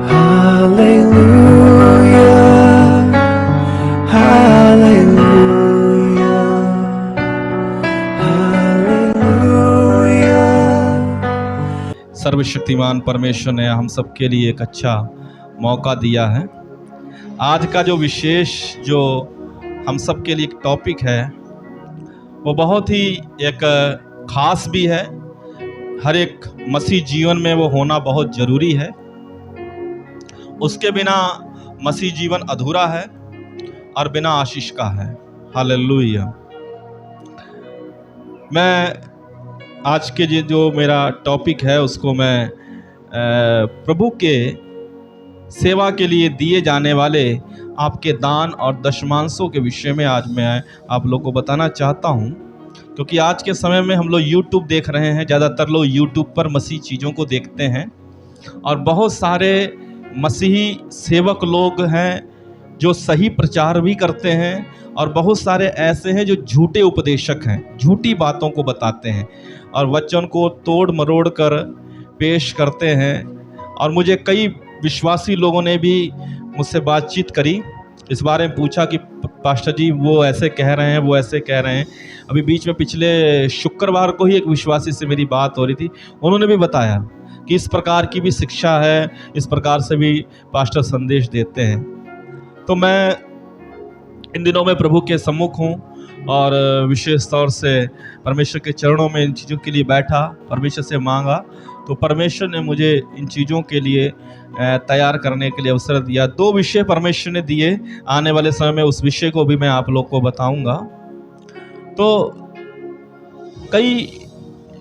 Hallelujah, hallelujah, hallelujah। सर्वशक्तिमान परमेश्वर ने हम सबके लिए एक अच्छा मौका दिया है। आज का जो विशेष जो हम सबके लिए एक टॉपिक है वो बहुत ही एक खास भी है। हर एक मसीह जीवन में वो होना बहुत ज़रूरी है। उसके बिना मसीह जीवन अधूरा है और बिना आशीष का है। हालेलुया। मैं आज के जो मेरा टॉपिक है उसको मैं प्रभु के सेवा के लिए दिए जाने वाले आपके दान और दशमांशों के विषय में आज मैं आप लोग को बताना चाहता हूं, क्योंकि आज के समय में हम लोग YouTube देख रहे हैं। ज़्यादातर लोग YouTube पर मसीह चीज़ों को देखते हैं और बहुत सारे मसीही सेवक लोग हैं जो सही प्रचार भी करते हैं और बहुत सारे ऐसे हैं जो झूठे उपदेशक हैं, झूठी बातों को बताते हैं और वचन को तोड़ मरोड़ कर पेश करते हैं। और मुझे कई विश्वासी लोगों ने भी मुझसे बातचीत करी, इस बारे में पूछा कि पास्टर जी वो ऐसे कह रहे हैं, वो ऐसे कह रहे हैं। अभी बीच में पिछले शुक्रवार को ही एक विश्वासी से मेरी बात हो रही थी, उन्होंने भी बताया कि इस प्रकार की भी शिक्षा है, इस प्रकार से भी पास्टर संदेश देते हैं। तो मैं इन दिनों में प्रभु के सम्मुख हूँ और विशेष तौर से परमेश्वर के चरणों में इन चीज़ों के लिए बैठा, परमेश्वर से मांगा, तो परमेश्वर ने मुझे इन चीज़ों के लिए तैयार करने के लिए अवसर दिया। 2 विषय परमेश्वर ने दिए, आने वाले समय में उस विषय को भी मैं आप लोग को बताऊंगा। तो कई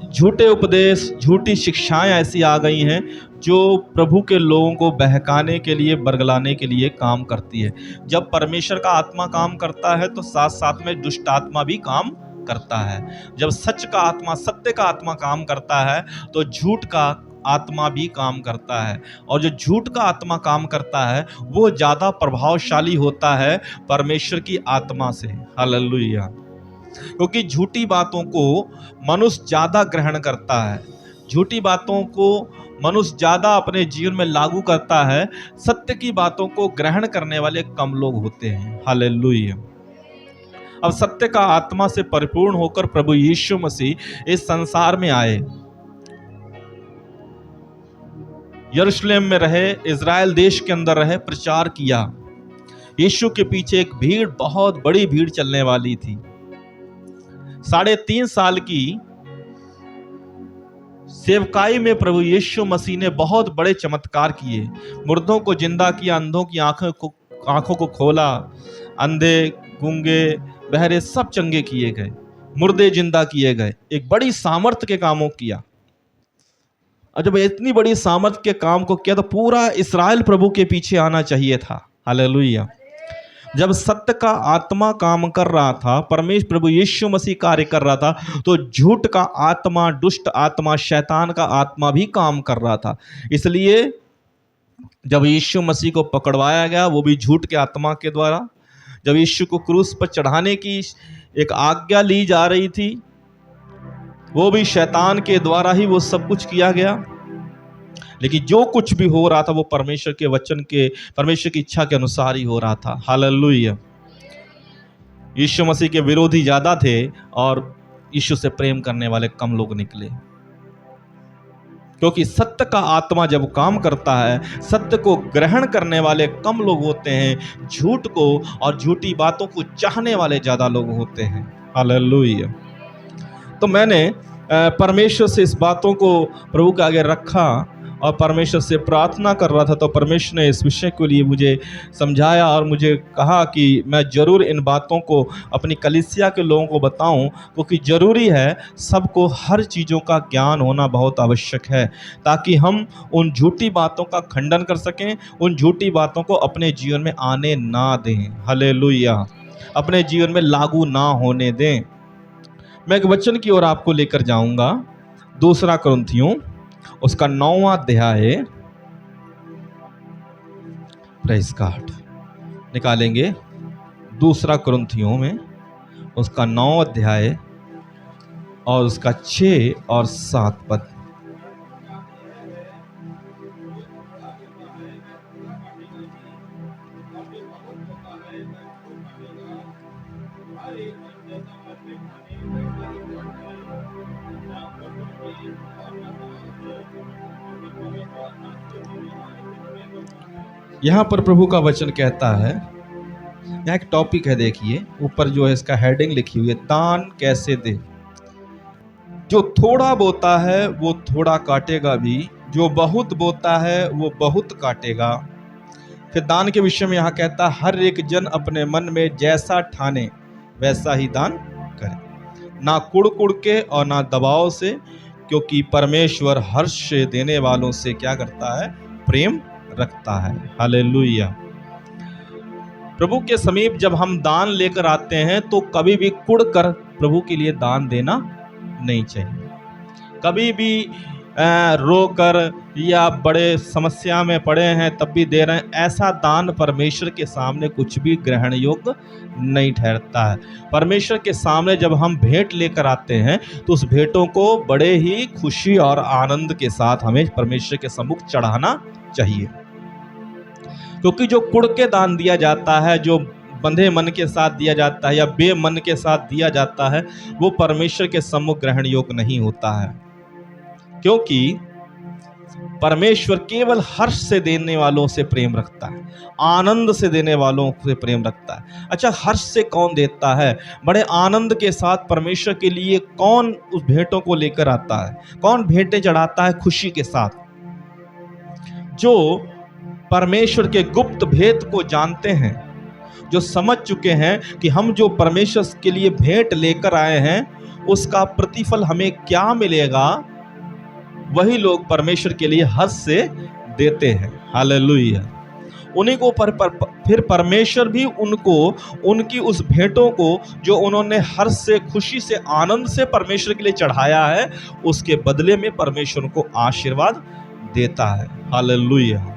झूठे उपदेश, झूठी शिक्षाएं ऐसी आ गई हैं जो प्रभु के लोगों को बहकाने के लिए, बरगलाने के लिए काम करती है। जब परमेश्वर का आत्मा काम करता है तो साथ साथ में दुष्ट आत्मा भी काम करता है। जब सच का आत्मा, सत्य का आत्मा काम करता है तो झूठ का आत्मा भी काम करता है, और जो झूठ का आत्मा काम करता है वो ज़्यादा प्रभावशाली होता है परमेश्वर की आत्मा से। हालेलुया। क्योंकि झूठी बातों को मनुष्य ज़्यादा ग्रहण करता है, झूठी बातों को मनुष्य ज़्यादा अपने जीवन में लागू करता है। सत्य की बातों को ग्रहण करने वाले कम लोग होते हैं। हालेलुया। अब सत्य का आत्मा से परिपूर्ण होकर प्रभु यीशु मसीह इस संसार में आए, यरूशलेम में रहे, इज़राइल देश के अंदर रहे, प्रचार किया। यीशु के पीछे एक भीड़, बहुत बड़ी भीड़ चलने वाली थी। 3.5 साल की सेवकाई में प्रभु यीशु मसीह ने बहुत बड़े चमत्कार किए। मुर्दों को जिंदा किया, अंधों की आंखों को खोला, अंधे, गूंगे, बहरे सब चंगे किए गए, मुर्दे जिंदा किए गए। एक बड़ी सामर्थ्य के कामों किया। और जब इतनी बड़ी सामर्थ्य के काम को किया तो पूरा इस्राएल प्रभु के पीछे आना चाहिए था। हालेलुया। जब सत्य का आत्मा काम कर रहा था, परमेश्वर प्रभु यीशु मसीह कार्य कर रहा था, तो झूठ का आत्मा, दुष्ट आत्मा, शैतान का आत्मा भी काम कर रहा था। इसलिए जब यीशु मसीह को पकड़वाया गया, वो भी झूठ के आत्मा के द्वारा, जब यीशु को क्रूस पर चढ़ाने की एक आज्ञा ली जा रही थी, वो भी शैतान के द्वारा ही वो सब कुछ किया गया। लेकिन जो कुछ भी हो रहा था वो परमेश्वर के वचन के, परमेश्वर की इच्छा के अनुसार ही हो रहा था। हालेलुया। यीशु मसीह के विरोधी ज्यादा थे और यीशु से प्रेम करने वाले कम लोग निकले, क्योंकि सत्य का आत्मा जब काम करता है, सत्य को ग्रहण करने वाले कम लोग होते हैं, झूठ को और झूठी बातों को चाहने वाले ज्यादा लोग होते हैं। हालेलुया। तो मैंने परमेश्वर से इस बातों को प्रभु के आगे रखा और परमेश्वर से प्रार्थना कर रहा था, तो परमेश्वर ने इस विषय के लिए मुझे समझाया और मुझे कहा कि मैं ज़रूर इन बातों को अपनी कलीसिया के लोगों को बताऊं, क्योंकि ज़रूरी है, सबको हर चीज़ों का ज्ञान होना बहुत आवश्यक है, ताकि हम उन झूठी बातों का खंडन कर सकें, उन झूठी बातों को अपने जीवन में आने ना दें। हालेलुया। अपने जीवन में लागू ना होने दें। मैं एक वचन की ओर आपको लेकर जाऊंगा, 2 कुरिन्थियों उसका 9वां अध्याय, प्रेज़ गॉड, निकालेंगे 2 कुरिन्थियों में उसका 9 अध्याय और उसका 6 और 7 पद। यहाँ पर प्रभु का वचन कहता है, यहाँ एक टॉपिक है, देखिए ऊपर जो है इसका हेडिंग लिखी हुई है, दान कैसे दे। जो थोड़ा बोता है वो थोड़ा काटेगा भी, जो बहुत बोता है वो बहुत काटेगा। फिर दान के विषय में यहाँ कहता है, हर एक जन अपने मन में जैसा ठाने वैसा ही दान करे, ना कुड़ कुड़ के और ना दबाव से, क्योंकि परमेश्वर हर्ष से देने वालों से क्या करता है, प्रेम रखता है। हालेलुया। प्रभु के समीप जब हम दान लेकर आते हैं तो कभी भी कुड़ कर प्रभु के लिए दान देना नहीं चाहिए। कभी भी रो कर या बड़े समस्या में पड़े हैं तब भी दे रहे हैं, ऐसा दान परमेश्वर के सामने कुछ भी ग्रहण योग्य नहीं ठहरता है। परमेश्वर के सामने जब हम भेंट लेकर आते हैं तो उस भेंटों को बड़े ही खुशी और आनंद के साथ हमें परमेश्वर के सम्मुख चढ़ाना चाहिए, क्योंकि जो कुड़ के दान दिया जाता है, जो बंधे मन के साथ दिया जाता है या बेमन के साथ दिया जाता है, वो परमेश्वर के सम्मुख ग्रहण योग्य नहीं होता है, क्योंकि परमेश्वर केवल हर्ष से देने वालों से प्रेम रखता है, आनंद से देने वालों से प्रेम रखता है। अच्छा, हर्ष से कौन देता है? बड़े आनंद के साथ परमेश्वर के लिए कौन उस भेंटों को लेकर आता है, कौन भेंटें चढ़ाता है खुशी के साथ? जो परमेश्वर के गुप्त भेद को जानते हैं, जो समझ चुके हैं कि हम जो परमेश्वर के लिए भेंट लेकर आए हैं उसका प्रतिफल हमें क्या मिलेगा, वही लोग परमेश्वर के लिए हर्ष से देते हैं। हालेलुया। उन्हीं को फिर परमेश्वर भी उनको उनकी उस भेंटों को जो उन्होंने हर्ष से, खुशी से, आनंद से परमेश्वर के लिए चढ़ाया है, उसके बदले में परमेश्वर को आशीर्वाद देता है। हालेलुया।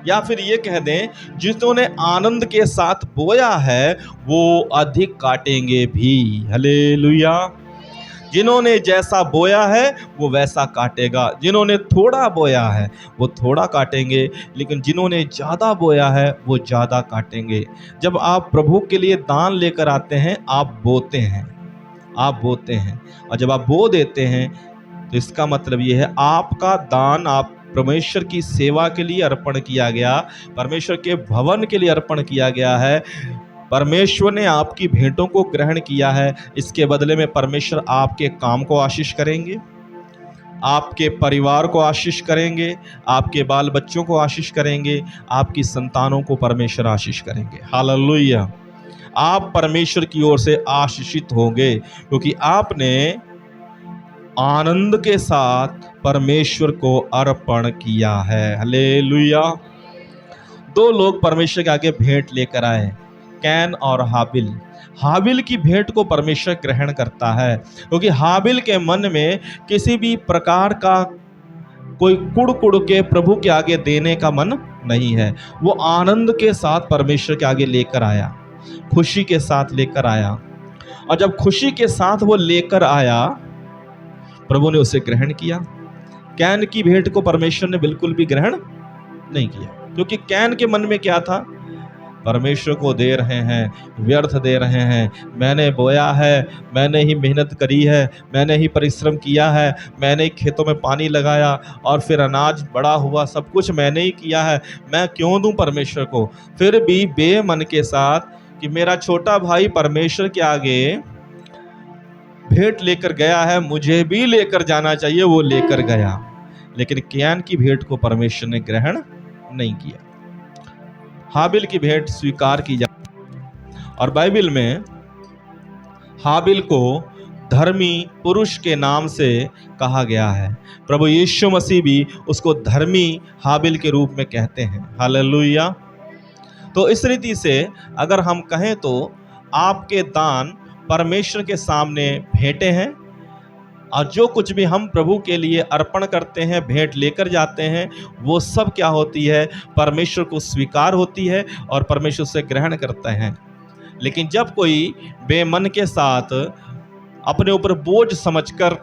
या फिर ये कह दें, जिन्होंने आनंद के साथ बोया है वो अधिक काटेंगे भी। हालेलुया। जिन्होंने जैसा बोया है वो वैसा काटेगा, जिन्होंने थोड़ा बोया है वो थोड़ा काटेंगे, लेकिन जिन्होंने ज़्यादा बोया है वो ज़्यादा काटेंगे। जब आप प्रभु के लिए दान लेकर आते हैं, आप बोते हैं, और जब आप बो देते हैं तो इसका मतलब ये है आपका दान आप परमेश्वर की सेवा के लिए अर्पण किया गया, परमेश्वर के भवन के लिए अर्पण किया गया है। परमेश्वर ने आपकी भेंटों को ग्रहण किया है, इसके बदले में परमेश्वर आपके काम को आशीष करेंगे, आपके परिवार को आशीष करेंगे, आपके बाल बच्चों को आशीष करेंगे, आपकी संतानों को परमेश्वर आशीष करेंगे। हालेलुया। आप परमेश्वर की ओर से आशीषित होंगे, क्योंकि आपने आनंद के साथ परमेश्वर को अर्पण किया है। हालेलुया। दो लोग परमेश्वर के आगे भेंट लेकर आए, कैन और हाबिल। हाबिल की भेंट को परमेश्वर ग्रहण करता है, क्योंकि हाबिल के मन में किसी भी प्रकार का कोई कुड़ कुड़ के प्रभु के आगे देने का मन नहीं है। वो आनंद के साथ परमेश्वर के आगे लेकर आया, खुशी के साथ लेकर आया, और जब खुशी के साथ वो लेकर आया, प्रभु ने उसे ग्रहण किया। कैन की भेंट को परमेश्वर ने बिल्कुल भी ग्रहण नहीं किया, क्योंकि कैन के मन में क्या था, परमेश्वर को दे रहे हैं, व्यर्थ दे रहे हैं, मैंने बोया है, मैंने ही मेहनत करी है, मैंने ही परिश्रम किया है, मैंने ही खेतों में पानी लगाया और फिर अनाज बड़ा हुआ, सब कुछ मैंने ही किया है, मैं क्यों दूं परमेश्वर को? फिर भी बेमन के साथ कि मेरा छोटा भाई परमेश्वर के आगे भेंट लेकर गया है, मुझे भी लेकर जाना चाहिए, वो लेकर गया। लेकिन कैन की भेंट को परमेश्वर ने ग्रहण नहीं किया। हाबिल की भेंट स्वीकार की जाती, और बाइबल में हाबिल को धर्मी पुरुष के नाम से कहा गया है। प्रभु यीशु मसीह भी उसको धर्मी हाबिल के रूप में कहते हैं। हालेलुया। तो इस रीति से अगर हम कहें तो आपके दान परमेश्वर के सामने भेंटे हैं, और जो कुछ भी हम प्रभु के लिए अर्पण करते हैं, भेंट लेकर जाते हैं, वो सब क्या होती है, परमेश्वर को स्वीकार होती है और परमेश्वर से ग्रहण करते हैं। लेकिन जब कोई बेमन के साथ अपने ऊपर बोझ समझकर,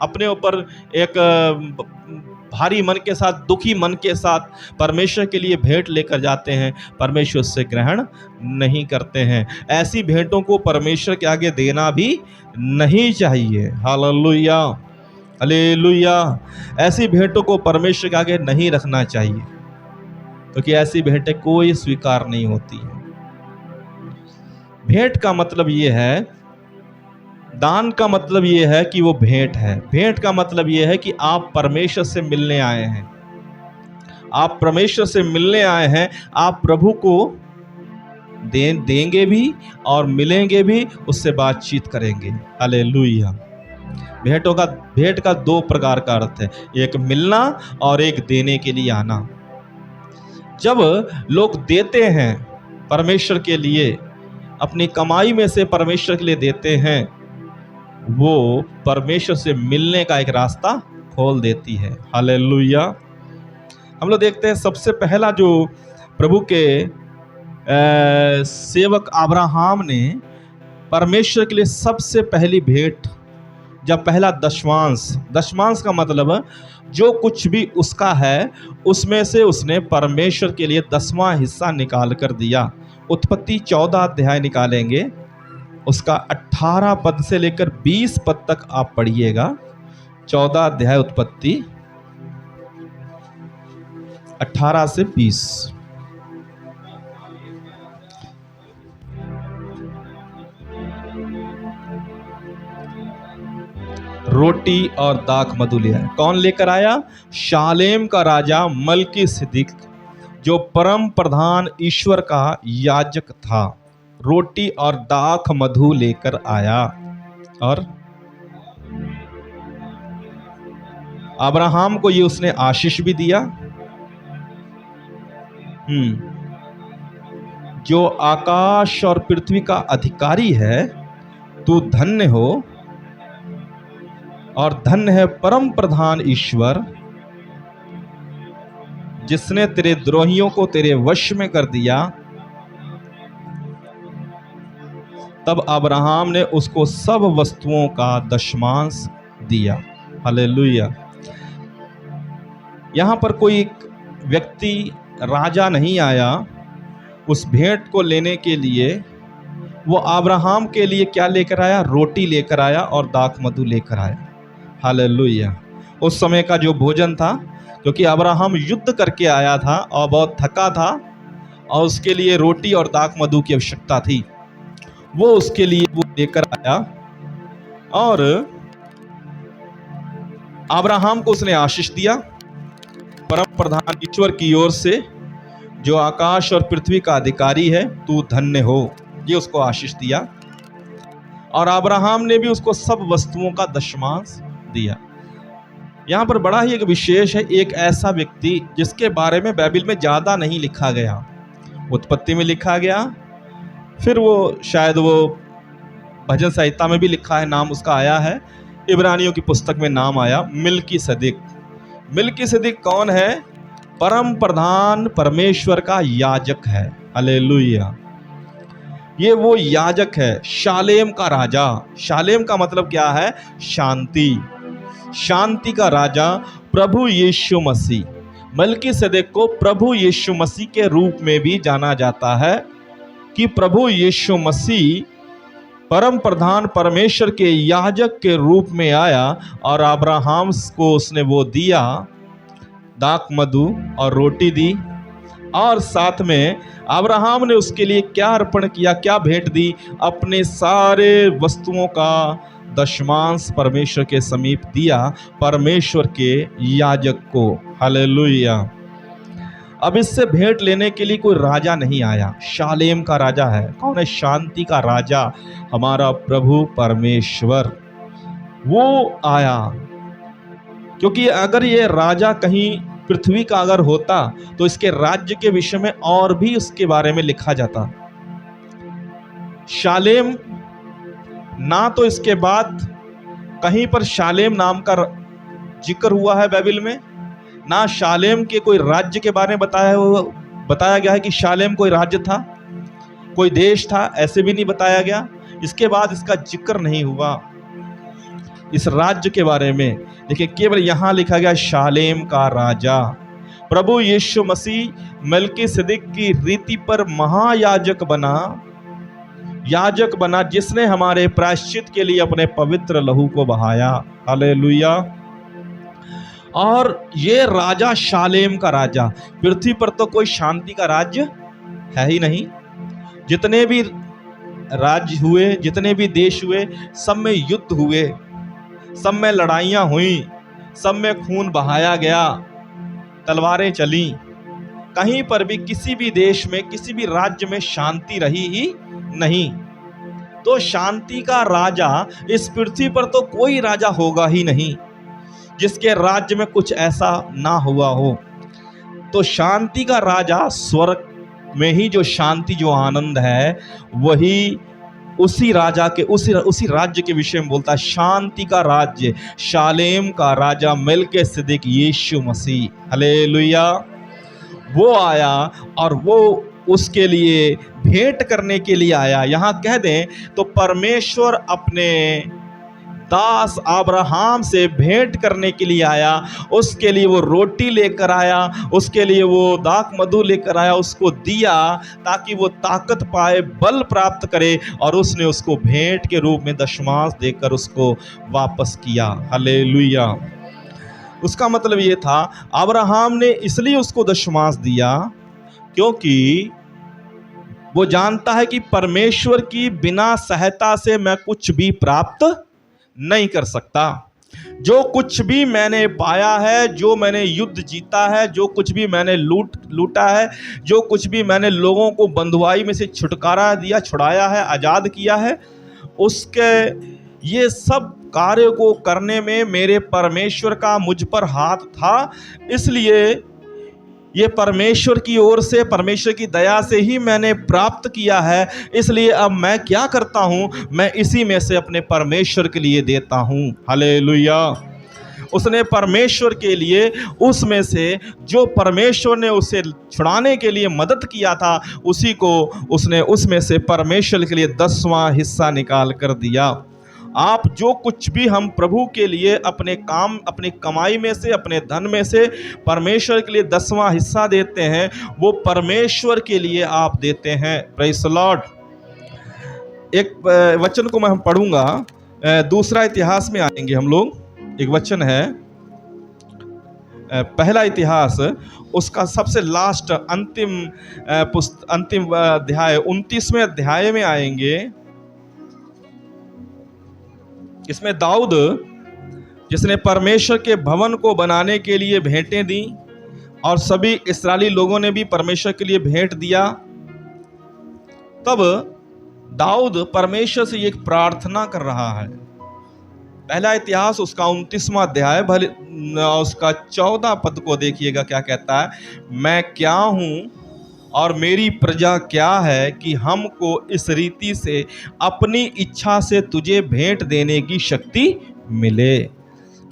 अपने ऊपर एक भारी मन के साथ, दुखी मन के साथ परमेश्वर के लिए भेंट लेकर जाते हैं, परमेश्वर उससे ग्रहण नहीं करते हैं। ऐसी भेंटों को परमेश्वर के आगे देना भी नहीं चाहिए। Hallelujah, hallelujah. ऐसी भेंटों को परमेश्वर के आगे नहीं रखना चाहिए, क्योंकि ऐसी भेंटें कोई स्वीकार नहीं होती है। भेंट का मतलब ये है, दान का मतलब ये है कि वो भेंट है। भेंट का मतलब ये है कि आप परमेश्वर से मिलने आए हैं, आप परमेश्वर से मिलने आए हैं, आप प्रभु को देंगे भी और मिलेंगे भी, उससे बातचीत करेंगे। हालेलुया। भेंट का दो प्रकार का अर्थ है, एक मिलना और एक देने के लिए आना। जब लोग देते हैं परमेश्वर के लिए, अपनी कमाई में से परमेश्वर के लिए देते हैं, वो परमेश्वर से मिलने का एक रास्ता खोल देती है। हालेलुया। हम लोग देखते हैं सबसे पहला जो प्रभु के सेवक अब्राहम ने परमेश्वर के लिए सबसे पहली भेंट, जब पहला दशमांश का मतलब जो कुछ भी उसका है उसमें से उसने परमेश्वर के लिए 10वां हिस्सा निकाल कर दिया। उत्पत्ति 14 अध्याय निकालेंगे, उसका 18 पद से लेकर 20 पद तक आप पढ़िएगा। 14 अध्याय उत्पत्ति 18 से 20। रोटी और दाख मधु ले आया। कौन लेकर आया? शालेम का राजा मलकीसिदक, जो परम प्रधान ईश्वर का याजक था, रोटी और दाख मधु लेकर आया। और अब्राहम को ये उसने आशीष भी दिया। जो आकाश और पृथ्वी का अधिकारी है, तू धन्य हो, और धन्य है परम प्रधान ईश्वर, जिसने तेरे द्रोहियों को तेरे वश में कर दिया। तब अब्राहम ने उसको सब वस्तुओं का दशमांश दिया। हालेलुया। यहां पर कोई व्यक्ति, राजा नहीं आया उस भेंट को लेने के लिए। वो अब्राहम के लिए क्या लेकर आया? रोटी लेकर आया और दाख मधु लेकर आया। हालेलुया। उस समय का जो भोजन था, क्योंकि अब्राहम युद्ध करके आया था और बहुत थका था, और उसके लिए रोटी और दाख मधु की आवश्यकता थी, वो उसके लिए वो लेकर आया। और अब्राहम को उसने आशीष दिया, परम प्रधान ईश्वर की ओर से, जो आकाश और पृथ्वी का अधिकारी है, तू धन्य हो, ये उसको आशीष दिया। और अब्राहम ने भी उसको सब वस्तुओं का दशमांश दिया। यहां पर बड़ा ही एक विशेष है, एक ऐसा व्यक्ति जिसके बारे में बाइबल में ज्यादा नहीं लिखा गया। उत्पत्ति में लिखा गया, फिर वो शायद वो भजन संहिता में भी लिखा है, नाम उसका आया है, इब्रानियों की पुस्तक में नाम आया, मलकीसिदक। मलकीसिदक कौन है? परम प्रधान परमेश्वर का याजक है। हालेलुया। ये वो याजक है, शालेम का राजा। शालेम का मतलब क्या है? शांति, शांति का राजा प्रभु यीशु मसीह। मलकीसिदक को प्रभु यीशु मसीह के रूप में भी जाना जाता है, कि प्रभु यीशु मसीह परम प्रधान परमेश्वर के याजक के रूप में आया, और अब्राहम को उसने वो दिया, दाख मधु और रोटी दी। और साथ में अब्राहम ने उसके लिए क्या अर्पण किया, क्या भेंट दी? अपने सारे वस्तुओं का दशमांश परमेश्वर के समीप दिया, परमेश्वर के याजक को। हालेलुया। अब इससे भेंट लेने के लिए कोई राजा नहीं आया, शालेम का राजा है। कौन है? शांति का राजा, हमारा प्रभु परमेश्वर, वो आया। क्योंकि अगर ये राजा कहीं पृथ्वी का अगर होता, तो इसके राज्य के विषय में और भी उसके बारे में लिखा जाता। शालेम ना तो इसके बाद कहीं पर शालेम नाम का जिक्र हुआ है बाइबल में, ना शालेम के कोई राज्य के बारे में बताया गया है कि शालेम कोई राज्य था, कोई देश था, ऐसे भी नहीं बताया गया। इसके बाद इसका जिक्र नहीं हुआ इस राज्य के बारे में। देखिए केवल यहाँ लिखा गया शालेम का राजा। प्रभु यीशु मसीह मलकीसिदक की रीति पर महायाजक बना, जिसने हमारे प्रायश्चित के लिए अपने पवित्र लहू को बहाया। हालेलुया। और ये राजा शालेम का राजा, पृथ्वी पर तो कोई शांति का राज्य है ही नहीं। जितने भी राज्य हुए, जितने भी देश हुए, सब में युद्ध हुए, सब में लड़ाइयाँ हुई, सब में खून बहाया गया, तलवारें चली। कहीं पर भी किसी भी देश में, किसी भी राज्य में शांति रही ही नहीं। तो शांति का राजा इस पृथ्वी पर तो कोई राजा होगा ही नहीं जिसके राज्य में कुछ ऐसा ना हुआ हो। तो शांति का राजा, स्वर्ग में ही जो शांति, जो आनंद है, वही उसी राजा के, उसी राज्य के विषय में बोलता है। शांति का राज्य, शालेम का राजा मलकीसिदक यीशु मसीह, हालेलुया, वो आया और वो उसके लिए भेंट करने के लिए आया। यहाँ कह दें तो परमेश्वर अपने दास अब्राहम से भेंट करने के लिए आया। उसके लिए वो रोटी लेकर आया, उसके लिए वो दाख मधु लेकर आया, उसको दिया ताकि वो ताकत पाए, बल प्राप्त करे, और उसने उसको भेंट के रूप में दशमांश देकर उसको वापस किया। हालेलुया। उसका मतलब ये था, अब्राहम ने इसलिए उसको दशमांश दिया क्योंकि वो जानता है कि परमेश्वर की बिना सहायता से मैं कुछ भी प्राप्त नहीं कर सकता। जो कुछ भी मैंने पाया है, जो मैंने युद्ध जीता है, जो कुछ भी मैंने लूटा है, जो कुछ भी मैंने लोगों को बंधुआई में से छुटकारा दिया, छुड़ाया है, आज़ाद किया है, उसके ये सब कार्य को करने में मेरे परमेश्वर का मुझ पर हाथ था। इसलिए ये परमेश्वर की ओर से, परमेश्वर की दया से ही मैंने प्राप्त किया है। इसलिए अब मैं क्या करता हूँ, मैं इसी में से अपने परमेश्वर के लिए देता हूँ। हालेलुया। उसने परमेश्वर के लिए उसमें से, जो परमेश्वर ने उसे छुड़ाने के लिए मदद किया था, उसी को उसने उसमें से परमेश्वर के लिए 10वां हिस्सा निकाल कर दिया। आप जो कुछ भी हम प्रभु के लिए अपने काम, अपनी कमाई में से, अपने धन में से परमेश्वर के लिए 10वां हिस्सा देते हैं, वो परमेश्वर के लिए आप देते हैं। Praise the Lord. एक वचन को मैं पढ़ूंगा, दूसरा इतिहास में आएंगे हम लोग। एक वचन है, पहला इतिहास, उसका सबसे लास्ट अंतिम अध्याय, 29वें अध्याय में आएंगे। इसमें दाऊद, जिसने परमेश्वर के भवन को बनाने के लिए भेंटें दी, और सभी इस्राएली लोगों ने भी परमेश्वर के लिए भेंट दिया, तब दाऊद परमेश्वर से एक प्रार्थना कर रहा है। पहला इतिहास उसका 29वां अध्याय, भले उसका 14 पद को देखिएगा क्या कहता है। मैं क्या हूँ और मेरी प्रजा क्या है कि हमको इस रीति से अपनी इच्छा से तुझे भेंट देने की शक्ति मिले।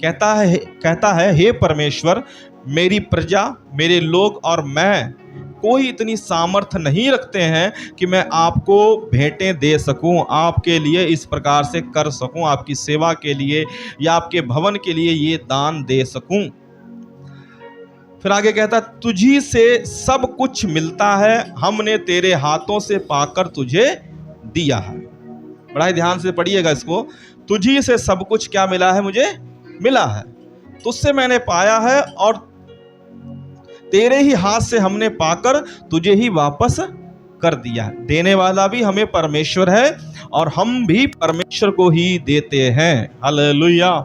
कहता है हे परमेश्वर, मेरी प्रजा, मेरे लोग और मैं कोई इतनी सामर्थ्य नहीं रखते हैं कि मैं आपको भेंटें दे सकूं, आपके लिए इस प्रकार से कर सकूं, आपकी सेवा के लिए या आपके भवन के लिए ये दान दे सकूं। फिर आगे कहता, तुझी से सब कुछ मिलता है, हमने तेरे हाथों से पाकर तुझे दिया है। बड़ा ही ध्यान से पढ़िएगा इसको। तुझी से सब कुछ क्या मिला है, मुझे मिला है, तुझसे मैंने पाया है, और तेरे ही हाथ से हमने पाकर तुझे ही वापस कर दिया। देने वाला भी हमें परमेश्वर है और हम भी परमेश्वर को ही देते हैं। हालेलुया।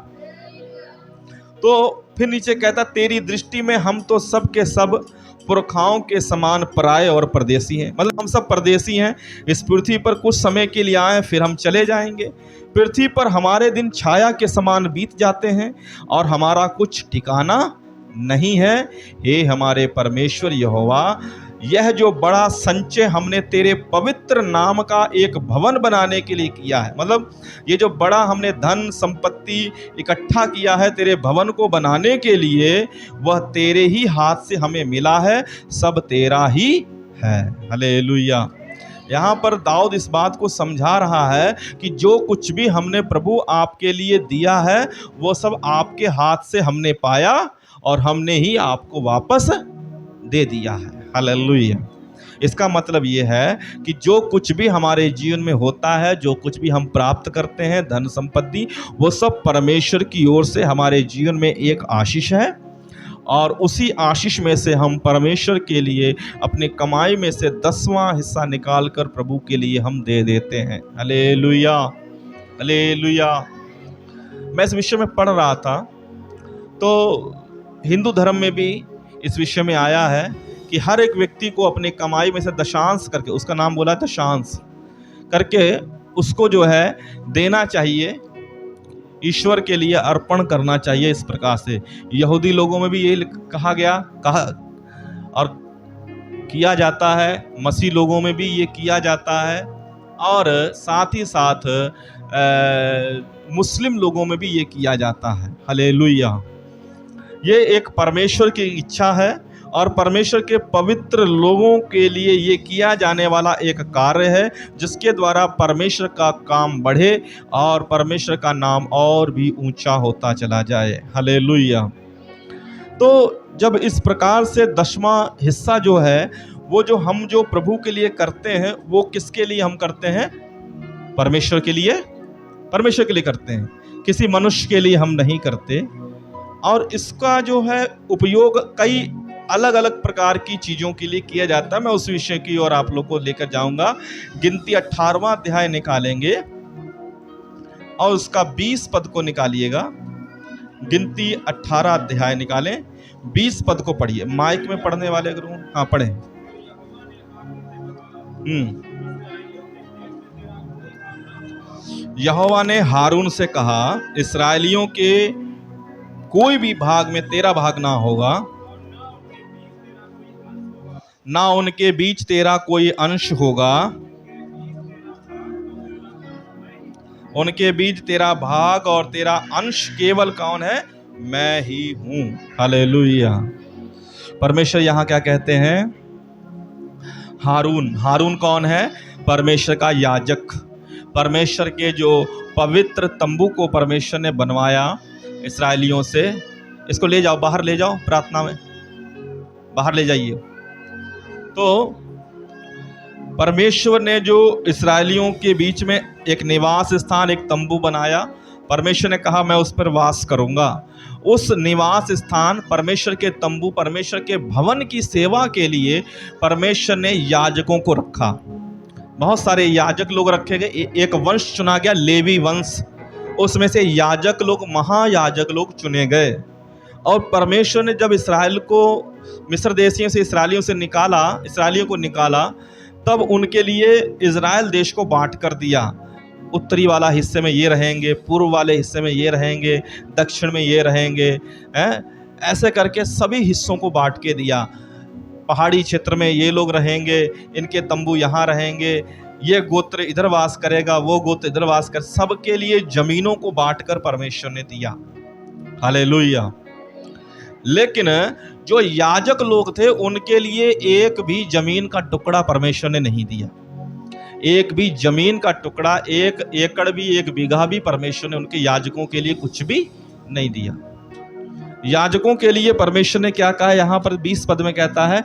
तो फिर नीचे कहता, तेरी दृष्टि में हम तो सब के सब पुरखाओं के समान पराये और परदेसी हैं। मतलब हम सब परदेसी हैं, इस पृथ्वी पर कुछ समय के लिए आए, फिर हम चले जाएंगे। पृथ्वी पर हमारे दिन छाया के समान बीत जाते हैं और हमारा कुछ ठिकाना नहीं है। हे हमारे परमेश्वर यहोवा, यह जो बड़ा संचय हमने तेरे पवित्र नाम का एक भवन बनाने के लिए किया है, मतलब ये जो बड़ा हमने धन संपत्ति इकट्ठा किया है तेरे भवन को बनाने के लिए, वह तेरे ही हाथ से हमें मिला है, सब तेरा ही है। हालेलुया। यहाँ पर दाऊद इस बात को समझा रहा है कि जो कुछ भी हमने प्रभु आपके लिए दिया है वो सब आपके हाथ से हमने पाया और हमने ही आपको वापस दे दिया है। हालेलुया। इसका मतलब ये है कि जो कुछ भी हमारे जीवन में होता है, जो कुछ भी हम प्राप्त करते हैं, धन संपत्ति, वो सब परमेश्वर की ओर से हमारे जीवन में एक आशीष है और उसी आशीष में से हम परमेश्वर के लिए अपनी कमाई में से 10वां हिस्सा निकाल कर प्रभु के लिए हम दे देते हैं। Hallelujah, hallelujah. मैं इस विषय में पढ़ रहा था तो हिंदू धर्म में भी इस विषय में आया है कि हर एक व्यक्ति को अपनी कमाई में से दशांश करके, उसका नाम बोला दशांश करके, उसको जो है देना चाहिए, ईश्वर के लिए अर्पण करना चाहिए। इस प्रकार से यहूदी लोगों में भी ये कहा और किया जाता है, मसीह लोगों में भी ये किया जाता है और साथ ही साथ मुस्लिम लोगों में भी ये किया जाता है। हालेलुया। ये एक परमेश्वर की इच्छा है और परमेश्वर के पवित्र लोगों के लिए ये किया जाने वाला एक कार्य है जिसके द्वारा परमेश्वर का काम बढ़े और परमेश्वर का नाम और भी ऊंचा होता चला जाए। हालेलुया। तो जब इस प्रकार से 10वां हिस्सा जो है वो जो प्रभु के लिए करते हैं, वो किसके लिए हम करते हैं? परमेश्वर के लिए, परमेश्वर के लिए करते हैं, किसी मनुष्य के लिए हम नहीं करते। और इसका जो है उपयोग कई अलग अलग प्रकार की चीज़ों के लिए किया जाता है। मैं उस विषय की ओर आप लोग को लेकर जाऊंगा। गिनती 18वां अध्याय निकालेंगे और उसका 20 पद को निकालिएगा। गिनती 18 अध्याय निकालें, 20 पद को पढ़िए। माइक में पढ़ने वाले अगर हो, हाँ पढ़े। यहोवा ने हारून से कहा, इस्राएलियों के कोई भी भाग में तेरा भाग ना होगा, ना उनके बीच तेरा कोई अंश होगा, उनके बीच तेरा भाग और तेरा अंश केवल कौन है? मैं ही हूं। हालेलुया। परमेश्वर यहां क्या कहते हैं? हारून। हारून कौन है? परमेश्वर का याजक। परमेश्वर के जो पवित्र तंबू को परमेश्वर ने बनवाया इस्राएलियों से। इसको ले जाओ, बाहर ले जाओ, प्रार्थना में बाहर ले जाइए। तो परमेश्वर ने जो इस्राएलियों के बीच में एक निवास स्थान, एक तंबू बनाया, परमेश्वर ने कहा मैं उस पर वास करूंगा। उस निवास स्थान, परमेश्वर के तंबू, परमेश्वर के भवन की सेवा के लिए परमेश्वर ने याजकों को रखा। बहुत सारे याजक लोग रखे गए। एक वंश चुना गया, लेवी वंश। उसमें से याजक लोग, महायाजक लोग चुने गए। और परमेश्वर ने जब इस्राएल को मिस्र देशियों से, इस्राएलियों को निकाला, तब उनके लिए इज़राइल देश को बांट कर दिया। उत्तरी वाला हिस्से में ये रहेंगे, पूर्व वाले हिस्से में ये रहेंगे, दक्षिण में ये रहेंगे, ऐसे करके सभी हिस्सों को बांट के दिया। पहाड़ी क्षेत्र में ये लोग रहेंगे, इनके तंबू यहाँ रहेंगे, ये गोत्र इधर वास करेगा, वो गोत्र इधर वास कर, सबके लिए जमीनों को बांटकर परमेश्वर ने दिया। हालेलुया। लेकिन जो याजक लोग थे उनके लिए एक भी जमीन का टुकड़ा परमेश्वर ने नहीं दिया। एक भी जमीन का टुकड़ा, 1 एकड़ भी, 1 बीघा भी परमेश्वर ने उनके याजकों के लिए कुछ भी नहीं दिया। याजकों के लिए परमेश्वर ने क्या कहा? यहाँ पर 20 पद में कहता है,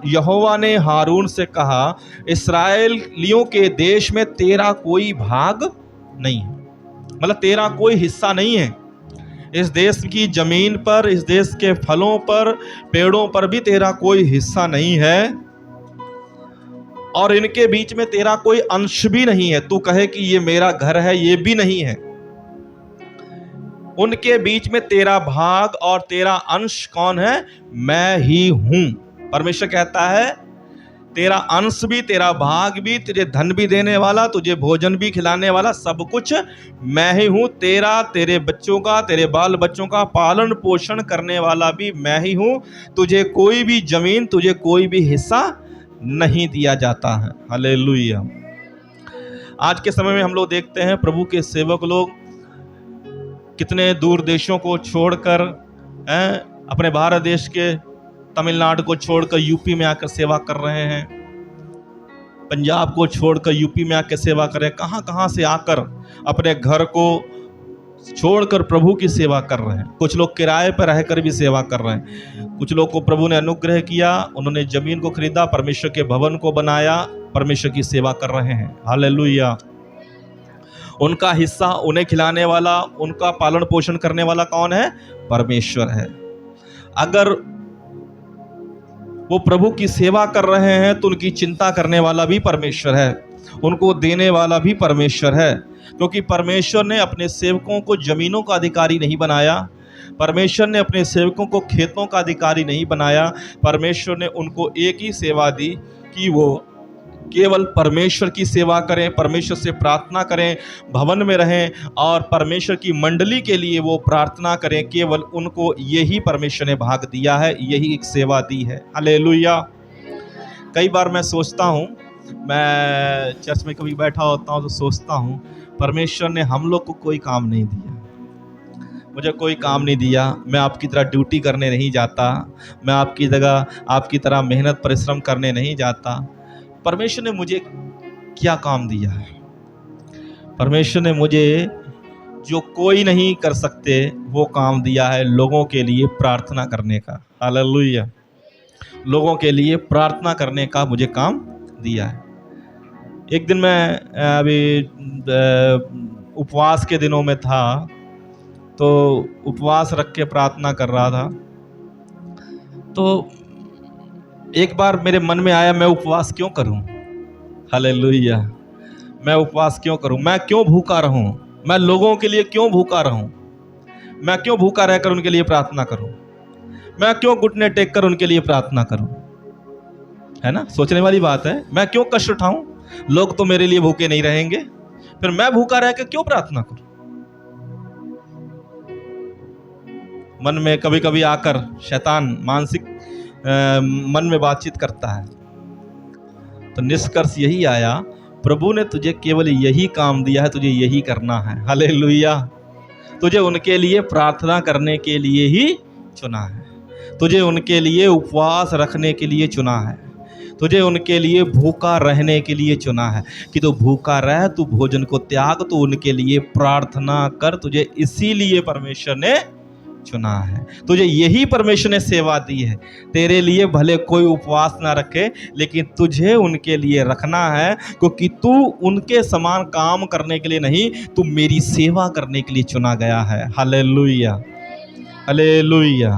यहोवा ने हारून से कहा, इस्राएलियों के देश में तेरा कोई भाग नहीं है, मतलब तेरा कोई हिस्सा नहीं है। इस देश की जमीन पर, इस देश के फलों पर, पेड़ों पर भी तेरा कोई हिस्सा नहीं है और इनके बीच में तेरा कोई अंश भी नहीं है। तू कहे कि ये मेरा घर है, ये भी नहीं है। उनके बीच में तेरा भाग और तेरा अंश कौन है? मैं ही हूं। परमेश्वर कहता है तेरा अंश भी, तेरा भाग भी, तुझे धन भी देने वाला, तुझे भोजन भी खिलाने वाला, सब कुछ मैं ही हूं। तेरा, तेरे बच्चों का, तेरे बाल बच्चों का पालन पोषण करने वाला भी मैं ही हूं। तुझे कोई भी जमीन, तुझे कोई भी हिस्सा नहीं दिया जाता है। हालेलुया। आज के समय में हम लोग देखते हैं प्रभु के सेवक लोग कितने दूर देशों को छोड़कर, अपने भारत देश के तमिलनाडु को छोड़कर यूपी में आकर सेवा कर रहे हैं। पंजाब को छोड़कर यूपी में आकर सेवा कर रहे हैं, कहाँ कहाँ से आकर अपने घर को छोड़कर प्रभु की सेवा कर रहे हैं। कुछ लोग किराए पर रहकर भी सेवा कर रहे हैं। कुछ लोग को प्रभु ने अनुग्रह किया, उन्होंने जमीन को खरीदा, परमेश्वर के भवन को बनाया, परमेश्वर की सेवा कर रहे हैं। हालेलुया। उनका हिस्सा उन्हें खिलाने वाला, उनका पालन पोषण करने वाला कौन है? परमेश्वर है। अगर वो प्रभु की सेवा कर रहे हैं तो उनकी चिंता करने वाला भी परमेश्वर है, उनको देने वाला भी परमेश्वर है। क्योंकि परमेश्वर ने अपने सेवकों को जमीनों का अधिकारी नहीं बनाया, परमेश्वर ने अपने सेवकों को खेतों का अधिकारी नहीं बनाया। परमेश्वर ने उनको एक ही सेवा दी कि वो केवल परमेश्वर की सेवा करें, परमेश्वर से प्रार्थना करें, भवन में रहें और परमेश्वर की मंडली के लिए वो प्रार्थना करें। केवल उनको यही परमेश्वर ने भाग दिया है, यही एक सेवा दी है। हालेलुया। कई बार मैं सोचता हूँ, मैं चर्च में कभी बैठा होता हूँ तो सोचता हूँ, परमेश्वर ने हम लोग को कोई काम नहीं दिया, मुझे कोई काम नहीं दिया। मैं आपकी तरह ड्यूटी करने नहीं जाता, मैं आपकी जगह आपकी तरह मेहनत परिश्रम करने नहीं जाता। परमेश्वर ने मुझे क्या काम दिया है? परमेश्वर ने मुझे जो कोई नहीं कर सकते वो काम दिया है, लोगों के लिए प्रार्थना करने का। हालेलुया। लोगों के लिए प्रार्थना करने का मुझे काम दिया है। एक दिन मैं अभी उपवास के दिनों में था, तो उपवास रख के प्रार्थना कर रहा था, तो एक बार मेरे मन में आया, मैं उपवास क्यों करूं? हालेलुया। मैं उपवास क्यों करूं? मैं क्यों भूखा रहूं? मैं लोगों के लिए क्यों भूखा रहूं? मैं क्यों भूखा रहकर उनके लिए प्रार्थना करूं? मैं क्यों घुटने टेक कर उनके लिए प्रार्थना करूं? है ना, सोचने वाली बात है। मैं क्यों कष्ट उठाऊं? लोग तो मेरे लिए भूखे नहीं रहेंगे, फिर मैं भूखा रह के क्यों प्रार्थना करूं? मन में कभी कभी आकर शैतान मानसिक मन में बातचीत करता है। तो निष्कर्ष यही आया, प्रभु ने तुझे केवल यही काम दिया है, तुझे यही करना है। हालेलुया। तुझे उनके लिए प्रार्थना करने के लिए ही चुना है, तुझे उनके लिए उपवास रखने के लिए चुना है, तुझे उनके लिए भूखा रहने के लिए चुना है कि तू भूखा रह, तू भोजन को त्याग, तू उनके लिए प्रार्थना कर। तुझे इसीलिए परमेश्वर ने चुना है, तुझे यही परमेश्वर ने सेवा दी है। तेरे लिए भले कोई उपवास ना रखे, लेकिन तुझे उनके लिए रखना है, क्योंकि तू उनके समान काम करने के लिए नहीं, तू मेरी सेवा करने के लिए चुना गया है। हालेलुया। हालेलुया।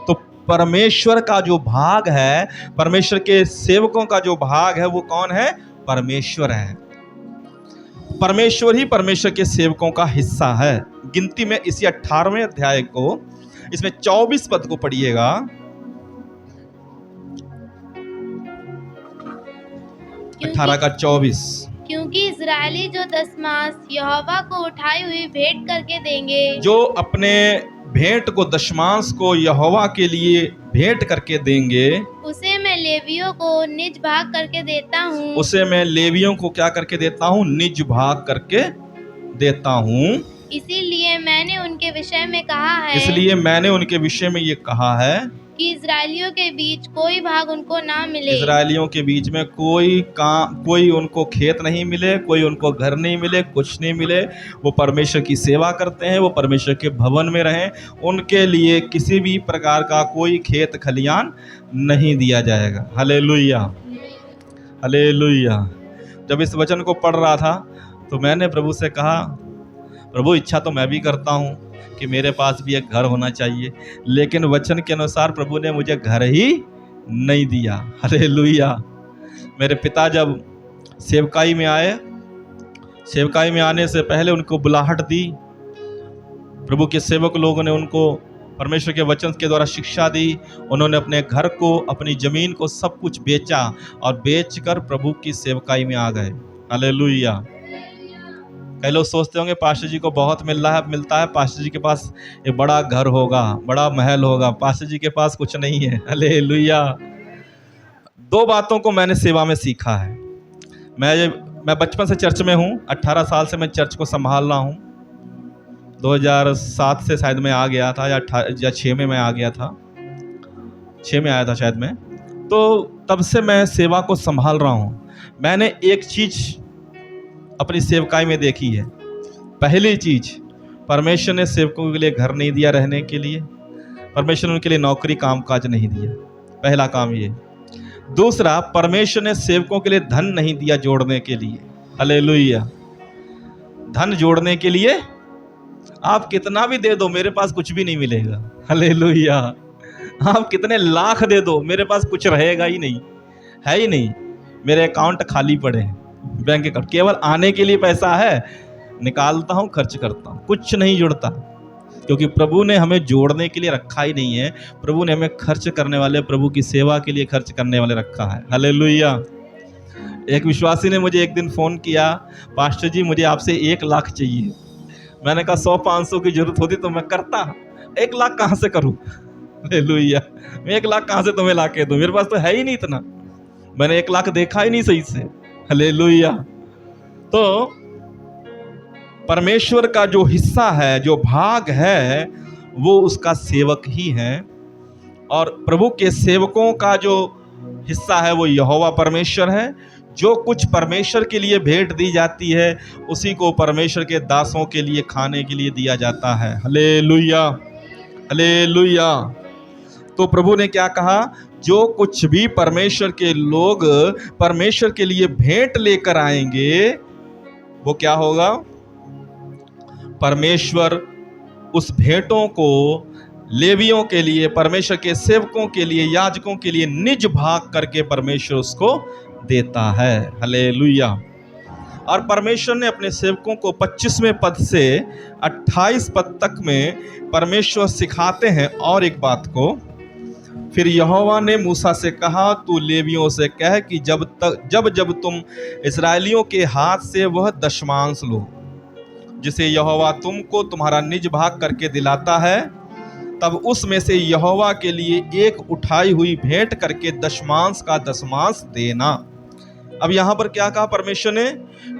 तो परमेश्वर का जो भाग है, परमेश्वर के सेवकों का जो भाग है, वो कौन है? परमेश्वर है। परमेश्वर ही परमेश्वर के सेवकों का हिस्सा है। गिनती में इसी 18वें अध्याय को, इसमें 24 पद को पढ़िएगा। 18 का 24। क्योंकि इजरायली जो दशमांश यहोवा को उठाई हुई भेंट करके देंगे, जो अपने भेंट को, दशमांश को यहोवा के लिए भेंट करके देंगे, उसे मैं लेवियों को निज भाग करके देता हूँ। उसे मैं लेवियों को क्या करके देता हूँ? निज भाग करके देता हूँ। इसीलिए मैंने उनके विषय में कहा है, इसलिए मैंने उनके विषय में ये कहा है कि इजरायलियों के बीच कोई भाग उनको ना मिले। इजरायलियों के बीच में कोई उनको खेत नहीं मिले, कोई उनको घर नहीं मिले, कुछ नहीं मिले। वो परमेश्वर की सेवा करते हैं, वो परमेश्वर के भवन में रहें, उनके लिए किसी भी प्रकार का कोई खेत खलियान नहीं दिया जाएगा। हालेलुया। हालेलुया। जब इस वचन को पढ़ रहा था तो मैंने प्रभु से कहा, प्रभु इच्छा तो मैं भी करता हूँ कि मेरे पास भी एक घर होना चाहिए, लेकिन वचन के अनुसार प्रभु ने मुझे घर ही नहीं दिया। हालेलुया। मेरे पिता जब सेवकाई में आए, सेवकाई में आने से पहले उनको बुलाहट दी, प्रभु के सेवक लोगों ने उनको परमेश्वर के वचन के द्वारा शिक्षा दी। उन्होंने अपने घर को, अपनी ज़मीन को, सब कुछ बेचा और बेचकर प्रभु की सेवकाई में आ गए। हालेलुया। कई लोग सोचते होंगे पास्टर जी को बहुत मिलता है, पास्टर जी के पास एक बड़ा घर होगा, बड़ा महल होगा। पास्टर जी के पास कुछ नहीं है। हालेलुया। 2 बातों को मैंने सेवा में सीखा है। मैं बचपन से चर्च में हूँ, 18 साल से मैं चर्च को संभाल रहा हूँ। 2007 से शायद मैं आ गया था, या 6 में मैं आ गया था, 6 में आया था शायद मैं। तो तब से मैं सेवा को संभाल रहा हूँ। मैंने एक चीज अपनी सेवकाई में देखी है। पहली चीज, परमेश्वर ने सेवकों के लिए घर नहीं दिया रहने के लिए, परमेश्वर ने उनके लिए नौकरी काम काज नहीं दिया, पहला काम ये। दूसरा, परमेश्वर ने सेवकों के लिए धन नहीं दिया जोड़ने के लिए। हालेलुया। धन जोड़ने के लिए आप कितना भी दे दो, मेरे पास कुछ भी नहीं मिलेगा। हालेलुया। आप कितने लाख दे दो, मेरे पास कुछ रहेगा ही नहीं, है ही नहीं। मेरे अकाउंट खाली पड़े हैं, बैंक अकाउंट, केवल आने के लिए पैसा है, निकालता हूं, खर्च करता हूं, कुछ नहीं जुड़ता। क्योंकि प्रभु ने हमें जोड़ने के लिए रखा ही नहीं है, प्रभु ने हमें खर्च करने वाले, प्रभु की सेवा के लिए खर्च करने वाले रखा है। हालेलुया। एक विश्वासी ने मुझे एक दिन फ़ोन किया, पास्टर जी मुझे आपसे 1 लाख चाहिए। मैंने कहा 100-500 की जरूरत होती तो मैं करता, 1 लाख कहाँ से करूँ? हालेलुया। मैं 1 लाख कहाँ से तुम्हें ला के दूँ, मेरे पास तो है ही नहीं इतना, मैंने 1 लाख देखा ही नहीं सही से। हालेलुया। तो परमेश्वर का जो हिस्सा है, जो भाग है, वो उसका सेवक ही है। और प्रभु के सेवकों का जो हिस्सा है वो यहोवा परमेश्वर है। जो कुछ परमेश्वर के लिए भेंट दी जाती है, उसी को परमेश्वर के दासों के लिए खाने के लिए दिया जाता है। Hallelujah, hallelujah. तो प्रभु ने क्या कहा? जो कुछ भी परमेश्वर के लोग परमेश्वर के लिए भेंट लेकर आएंगे, वो क्या होगा? परमेश्वर उस भेंटों को लेवियों के लिए, परमेश्वर के सेवकों के लिए, याजकों के लिए निज भाग करके परमेश्वर उसको देता है। हालेलुया। और परमेश्वर ने अपने सेवकों को 25वें पद से 28 पद तक में परमेश्वर सिखाते हैं और एक बात को। फिर यहोवा ने मूसा से कहा, तू लेवियों से कह कि जब तुम इस्राएलियों के हाथ से वह दशमांश लो जिसे यहोवा तुमको तुम्हारा निज भाग करके दिलाता है, तब उसमें से यहोवा के लिए एक उठाई हुई भेंट करके दशमांश का दशमांश देना। अब यहाँ पर क्या कहा परमेश्वर ने?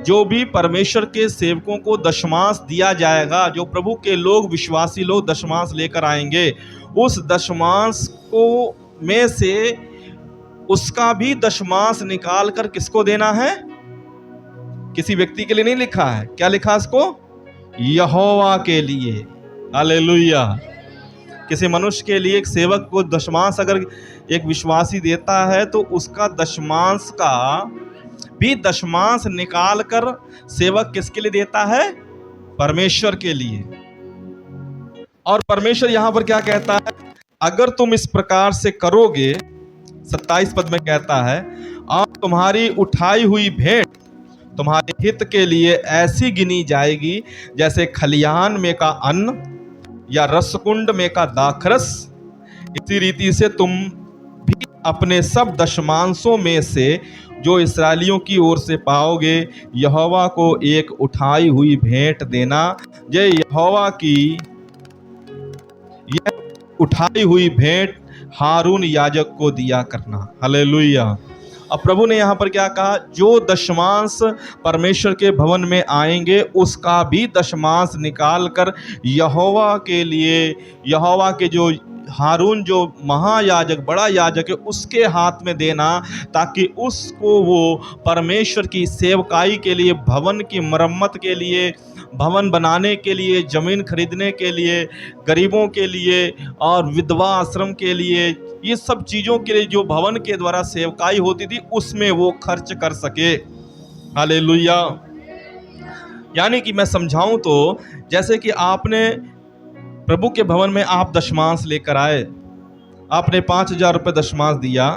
जो भी परमेश्वर के सेवकों को दशमांश दिया जाएगा, जो प्रभु के लोग, विश्वासी लोग दशमांश लेकर आएंगे, उस दशमांश को में से उसका भी दशमांश निकाल कर किसको देना है? किसी व्यक्ति के लिए नहीं लिखा है। क्या लिखा इसको? यहोवा के लिए। हालेलुया। किसी मनुष्य के लिए, एक सेवक को दशमांश अगर एक विश्वासी देता है तो उसका दशमांश का भी दशमांश निकाल कर सेवक किसके लिए देता है? परमेश्वर के लिए। और परमेश्वर यहां पर क्या कहता है? अगर तुम इस प्रकार से करोगे, 27 पद में कहता है, और तुम्हारी उठाई हुई भेंट तुम्हारे हित के लिए ऐसी गिनी जाएगी जैसे खलिहान में का अन्न या रसकुंड में का दाखरस, इसी रीति से तुम भी अपने सब दशमांशों में से जो इस्राएलियों की ओर से पाओगे, यहोवा को एक उठाई हुई भेंट देना। ये यहोवा की यह उठाई हुई भेंट हारून याजक को दिया करना। हालेलुया। अब प्रभु ने यहाँ पर क्या कहा? जो दशमांश परमेश्वर के भवन में आएंगे, उसका भी दशमांश निकाल कर यहोवा के लिए, यहोवा के जो हारून जो महायाजक, बड़ा याजक है, उसके हाथ में देना, ताकि उसको वो परमेश्वर की सेवकाई के लिए, भवन की मरम्मत के लिए, भवन बनाने के लिए, ज़मीन खरीदने के लिए, गरीबों के लिए और विधवा आश्रम के लिए, ये सब चीज़ों के लिए जो भवन के द्वारा सेवकाई होती थी, उसमें वो खर्च कर सके। हालेलुया। यानी कि मैं समझाऊं तो, जैसे कि आपने प्रभु के भवन में आप दशमांश लेकर आए, आपने 5,000 रुपये दशमांश दिया,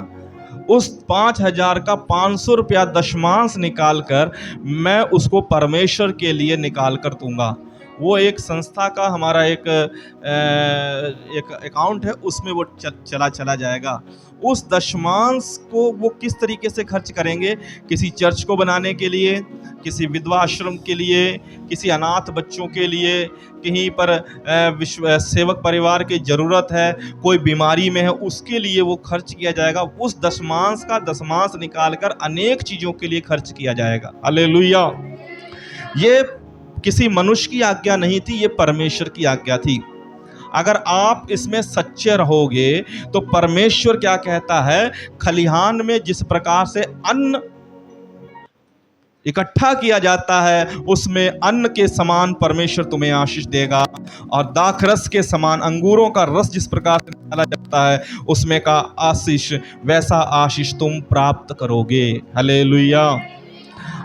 उस 5,000 का 500 रुपया दशमांश निकाल कर मैं उसको परमेश्वर के लिए निकाल कर दूंगा। वो एक संस्था का हमारा एक अकाउंट है, उसमें वो चला जाएगा। उस दशमांश को वो किस तरीके से खर्च करेंगे? किसी चर्च को बनाने के लिए, किसी विधवा आश्रम के लिए, किसी अनाथ बच्चों के लिए, कहीं पर सेवक परिवार की ज़रूरत है, कोई बीमारी में है, उसके लिए वो खर्च किया जाएगा। उस दशमांश का दशमांश निकाल कर अनेक चीज़ों के लिए खर्च किया जाएगा। हालेलुया। ये किसी मनुष्य की आज्ञा नहीं थी, ये परमेश्वर की आज्ञा थी। अगर आप इसमें सच्चे रहोगे तो परमेश्वर क्या कहता है? खलिहान में जिस प्रकार से अन्न इकट्ठा किया जाता है, उसमें अन्न के समान परमेश्वर तुम्हें आशीष देगा, और दाखरस के समान अंगूरों का रस जिस प्रकार से निकाला जाता है उसमें का आशीष, वैसा आशीष तुम प्राप्त करोगे। हालेलुया।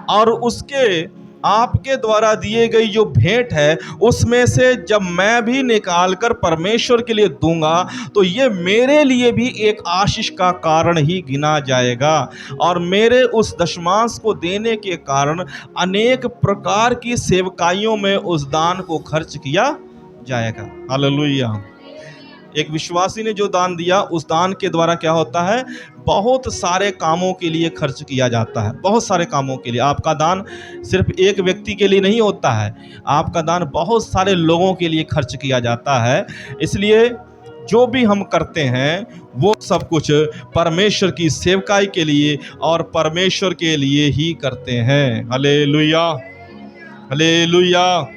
और उसके आपके द्वारा दिए गई जो भेंट है उसमें से जब मैं भी निकाल कर परमेश्वर के लिए दूंगा तो ये मेरे लिए भी एक आशीष का कारण ही गिना जाएगा, और मेरे उस दशमांश को देने के कारण अनेक प्रकार की सेवकाइयों में उस दान को खर्च किया जाएगा। हालेलुया। एक विश्वासी ने जो दान दिया, उस दान के द्वारा क्या होता है, बहुत सारे कामों के लिए खर्च किया जाता है, बहुत सारे कामों के लिए। आपका दान सिर्फ एक व्यक्ति के लिए नहीं होता है, आपका दान बहुत सारे लोगों के लिए खर्च किया जाता है। इसलिए जो भी हम करते हैं वो सब कुछ परमेश्वर की सेवकाई के लिए और परमेश्वर के लिए ही करते हैं। Hallelujah, hallelujah.